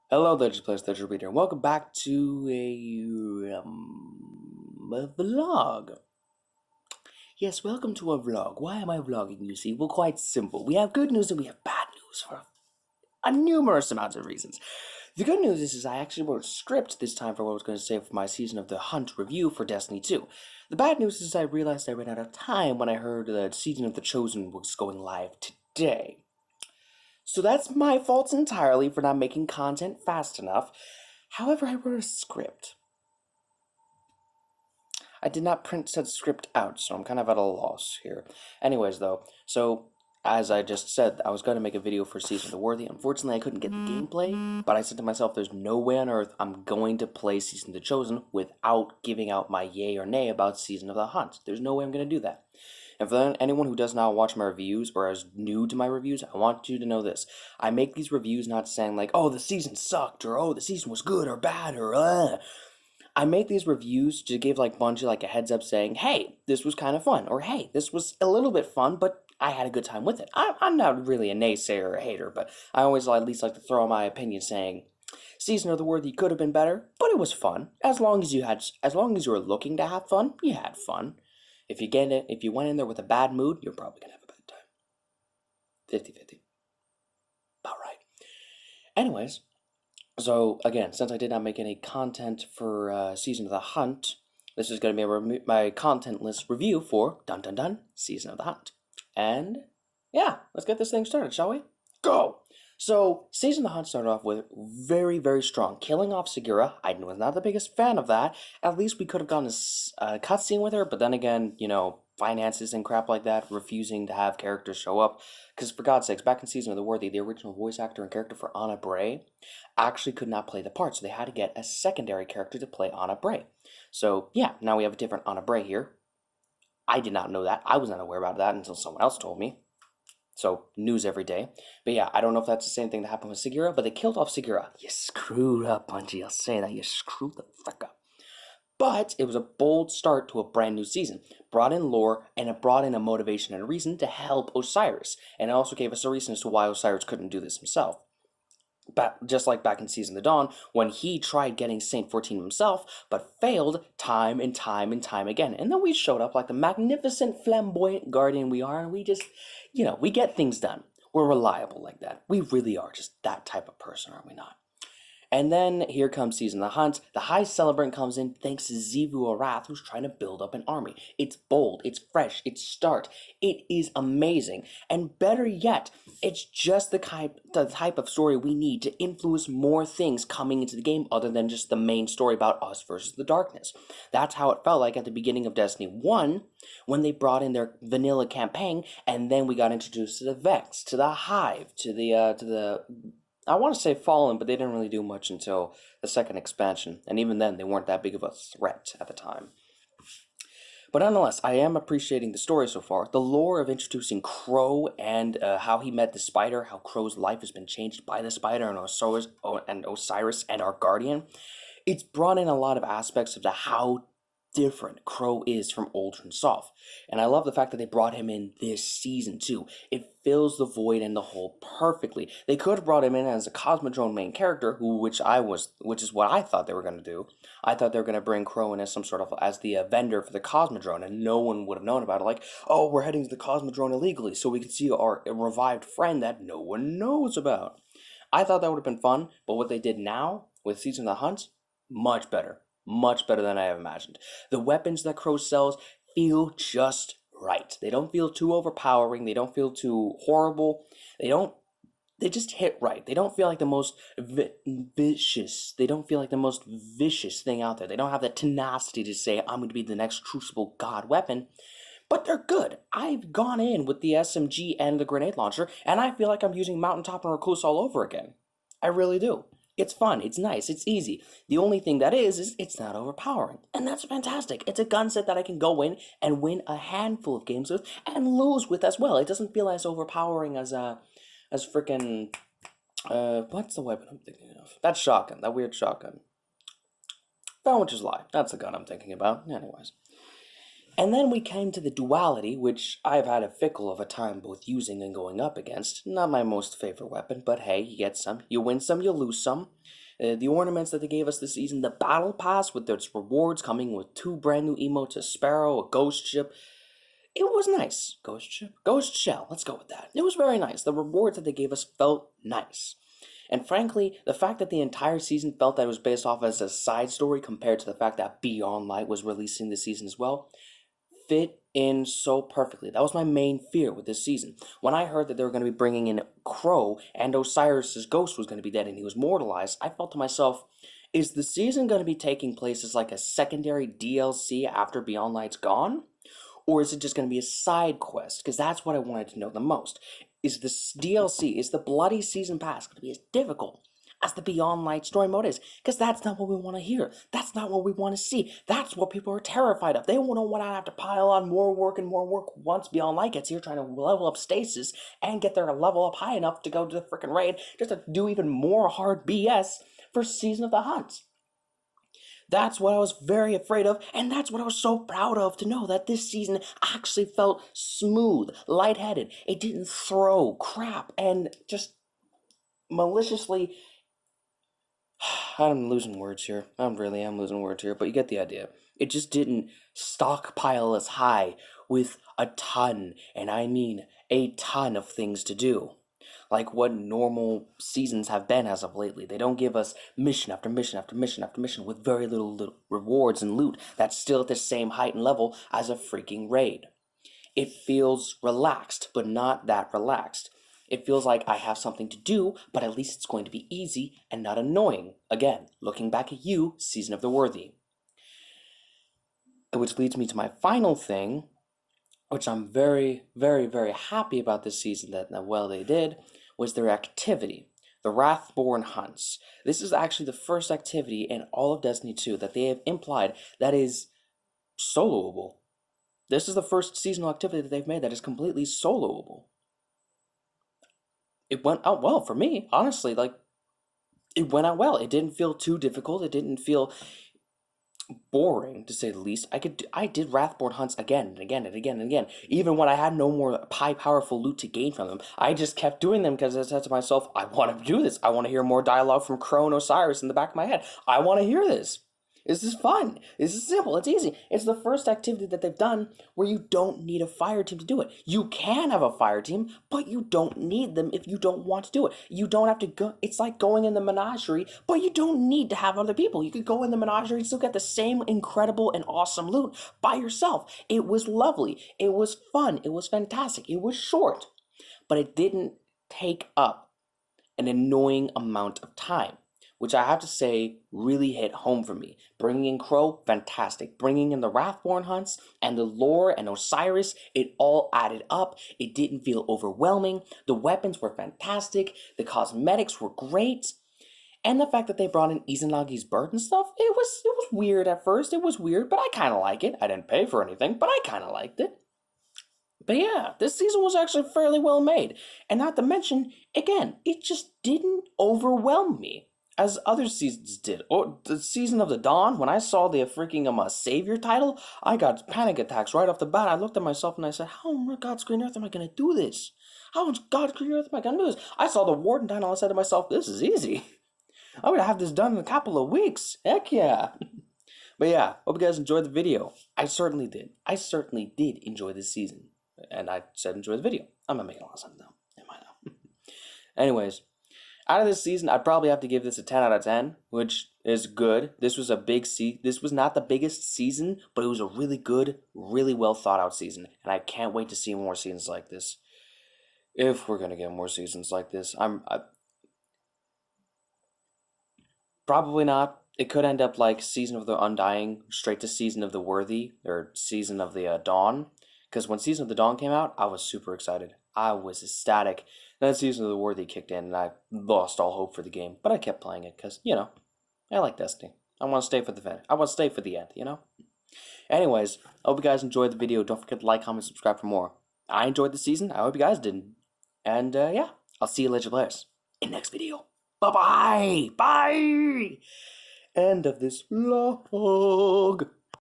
Hello, Legend Players, Legend Reader, and welcome back to a vlog. Yes, welcome to a vlog. Why am I vlogging, you see? Well, quite simple. We have good news and we have bad news for a numerous amounts of reasons. The good news is I actually wrote a script this time for what I was going to say for my Season of the Hunt review for Destiny 2. The bad news is I realized I ran out of time when I heard that Season of the Chosen was going live today. So that's my fault entirely for not making content fast enough. However, I wrote a script. I did not print said script out, so I'm kind of at a loss here. Anyways, though, so as I just said, I was going to make a video for Season of the Worthy. Unfortunately, I couldn't get the gameplay, but I said to myself, there's no way on earth I'm going to play Season of the Chosen without giving out my yay or nay about Season of the Hunt. There's no way I'm going to do that. And for anyone who does not watch my reviews or is new to my reviews, I want you to know this. I make these reviews not saying like, oh, the season sucked, or oh, the season was good or bad, or I make these reviews to give like Bungie like a heads up saying, hey, this was kind of fun, or hey, this was a little bit fun, but I had a good time with it. I'm not really a naysayer or a hater, but I always at least like to throw my opinion saying, Season of the Worthy could have been better, but it was fun. As long as you were looking to have fun, you had fun. If you went in there with a bad mood, you're probably gonna have a bad time. 50-50. About right. Anyways, so again, since I did not make any content for Season of the Hunt, this is going to be my content list review for Dun Dun Dun Season of the Hunt. And yeah, let's get this thing started, shall we? Go! So, Season of the Hunt started off with very, very strong. Killing off Segura, I was not the biggest fan of that. At least we could have gotten a cutscene with her, but then again, you know, finances and crap like that, refusing to have characters show up. Because for God's sakes, back in Season of the Worthy, the original voice actor and character for Anna Bray actually could not play the part, so they had to get a secondary character to play Anna Bray. So, yeah, now we have a different Anna Bray here. I did not know that. I was not aware about that until someone else told me. So, news every day. But yeah, I don't know if that's the same thing that happened with Segura, but they killed off Segura. You screwed up, Bungie. I'll say that. You screwed the fuck up. But it was a bold start to a brand new season. Brought in lore, and it brought in a motivation and a reason to help Osiris. And it also gave us a reason as to why Osiris couldn't do this himself. Just like back in Season of the Dawn, when he tried getting Saint 14 himself, but failed time and time and time again. And then we showed up like the magnificent, flamboyant guardian we are, and we just, we get things done. We're reliable like that. We really are just that type of person, are we not? And then here comes Season of the Hunt. The High Celebrant comes in thanks to Xivu Arath, who's trying to build up an army. It's bold, it's fresh, it's start. It is amazing. And better yet, it's just the type of story we need to influence more things coming into the game other than just the main story about us versus the darkness. That's how it felt like at the beginning of Destiny 1 when they brought in their vanilla campaign, and then we got introduced to the Vex, to the Hive, to the I want to say Fallen, but they didn't really do much until the second expansion, and even then, they weren't that big of a threat at the time. But nonetheless, I am appreciating the story so far. The lore of introducing Crow and how he met the spider, how Crow's life has been changed by the spider and Osiris and our guardian. It's brought in a lot of aspects of how different Crow is from Uldren Soph. And I love the fact that they brought him in this season too. It fills the void and the hole perfectly. They could have brought him in as a Cosmodrome main character, which is what I thought they were going to do. I thought they were going to bring Crow in as some sort of as the vendor for the Cosmodrome, and no one would have known about it. Like, oh, we're heading to the Cosmodrome illegally, so we can see our revived friend that no one knows about. I thought that would have been fun, but what they did now with Season of the Hunt, much better. Much better than I have imagined. The weapons that Crow sells feel just right. They don't feel too overpowering. They don't feel too horrible. They just hit right. They don't feel like the most vicious. They don't feel like the most vicious thing out there. They don't have the tenacity to say, I'm going to be the next Crucible God weapon. But they're good. I've gone in with the SMG and the grenade launcher, and I feel like I'm using Mountaintop and Recluse all over again. I really do. It's fun, it's nice, it's easy. The only thing that is it's not overpowering. And that's fantastic. It's a gun set that I can go in and win a handful of games with and lose with as well. It doesn't feel as overpowering as freaking what's the weapon I'm thinking of? That shotgun, that weird shotgun. That which is lie. That's the gun I'm thinking about. Anyways. And then we came to the duality, which I've had a fickle of a time both using and going up against. Not my most favorite weapon, but hey, you get some. You win some, you lose some. The ornaments that they gave us this season, the battle pass with its rewards coming with 2 brand new emotes, a sparrow, a ghost ship. It was nice. Ghost ship? Ghost shell, let's go with that. It was very nice. The rewards that they gave us felt nice. And frankly, the fact that the entire season felt that it was based off as a side story compared to the fact that Beyond Light was releasing this season as well, fit in so perfectly. That was my main fear with this season. When I heard that they were going to be bringing in Crow and Osiris's ghost was going to be dead and he was mortalized, I felt to myself, is the season going to be taking place as like a secondary DLC after Beyond Light's gone? Or is it just going to be a side quest? Because that's what I wanted to know the most. Is this DLC, is the Bloody Season Pass going to be as difficult as the Beyond Light story mode is? Because that's not what we want to hear. That's not what we want to see. That's what people are terrified of. They don't want to have to pile on more work and more work once Beyond Light gets here, trying to level up Stasis and get their level up high enough to go to the freaking raid, just to do even more hard BS for Season of the Hunt. That's what I was very afraid of, and that's what I was so proud of, to know that this season actually felt smooth, lightheaded. It didn't throw crap and just maliciously... I'm losing words here. I'm losing words here, but you get the idea. It just didn't stockpile us high with a ton, and I mean a ton of things to do. Like what normal seasons have been as of lately. They don't give us mission after mission after mission after mission with very little rewards and loot that's still at the same height and level as a freaking raid. It feels relaxed, but not that relaxed. It feels like I have something to do, but at least it's going to be easy and not annoying. Again, looking back at you, Season of the Worthy. Which leads me to my final thing, which I'm very, very, very happy about this season that well they did, was their activity. The Wrathborn Hunts. This is actually the first activity in all of Destiny 2 that they have implied that is soloable. This is the first seasonal activity that they've made that is completely soloable. It went out well for me, honestly. Like, it went out well. It didn't feel too difficult. It didn't feel boring, to say the least. I did Wrathborn hunts again and again and again and again. Even when I had no more powerful loot to gain from them, I just kept doing them because I said to myself, I want to do this. I want to hear more dialogue from Crow and Osiris in the back of my head. I want to hear this. This is fun. This is simple. It's easy. It's the first activity that they've done where you don't need a fire team to do it. You can have a fire team, but you don't need them if you don't want to do it. You don't have to go. It's like going in the menagerie, but you don't need to have other people. You could go in the menagerie and still get the same incredible and awesome loot by yourself. It was lovely. It was fun. It was fantastic. It was short, but it didn't take up an annoying amount of time, which I have to say really hit home for me. Bringing in Crow, fantastic. Bringing in the Wrathborn hunts and the lore and Osiris, it all added up. It didn't feel overwhelming. The weapons were fantastic. The cosmetics were great. And the fact that they brought in Izanagi's bird and stuff, it was weird at first. It was weird, but I kind of like it. I didn't pay for anything, but I kind of liked it. But yeah, this season was actually fairly well made. And not to mention, again, it just didn't overwhelm me as other seasons did. Or the Season of the Dawn, when I saw the freaking Savior title, I got panic attacks right off the bat. I looked at myself and I said, how on God's green earth am I going to do this? How on God's green earth am I going to do this? I saw the Warden title and I said to myself, this is easy. I'm going to have this done in a couple of weeks. Heck yeah. But yeah, hope you guys enjoyed the video. I certainly did. I certainly did enjoy this season. And I said enjoy the video. I'm not making a lot of sense now. Am I now? Anyways, out of this season, I'd probably have to give this a 10 out of 10, which is good. This was a big This was not the biggest season, but it was a really good, really well thought out season. And I can't wait to see more seasons like this. If we're going to get more seasons like this, probably not. It could end up like Season of the Undying, straight to Season of the Worthy, or Season of the Dawn. Because when Season of the Dawn came out, I was super excited. I was ecstatic. Then Season of the Worthy kicked in, and I lost all hope for the game. But I kept playing it, because, you know, I like Destiny. I want to stay for the end. I want to stay for the end, you know? Anyways, I hope you guys enjoyed the video. Don't forget to like, comment, subscribe for more. I enjoyed the season. I hope you guys did. And, yeah, I'll see you later, players, in the next video. Bye-bye! Bye! End of this vlog.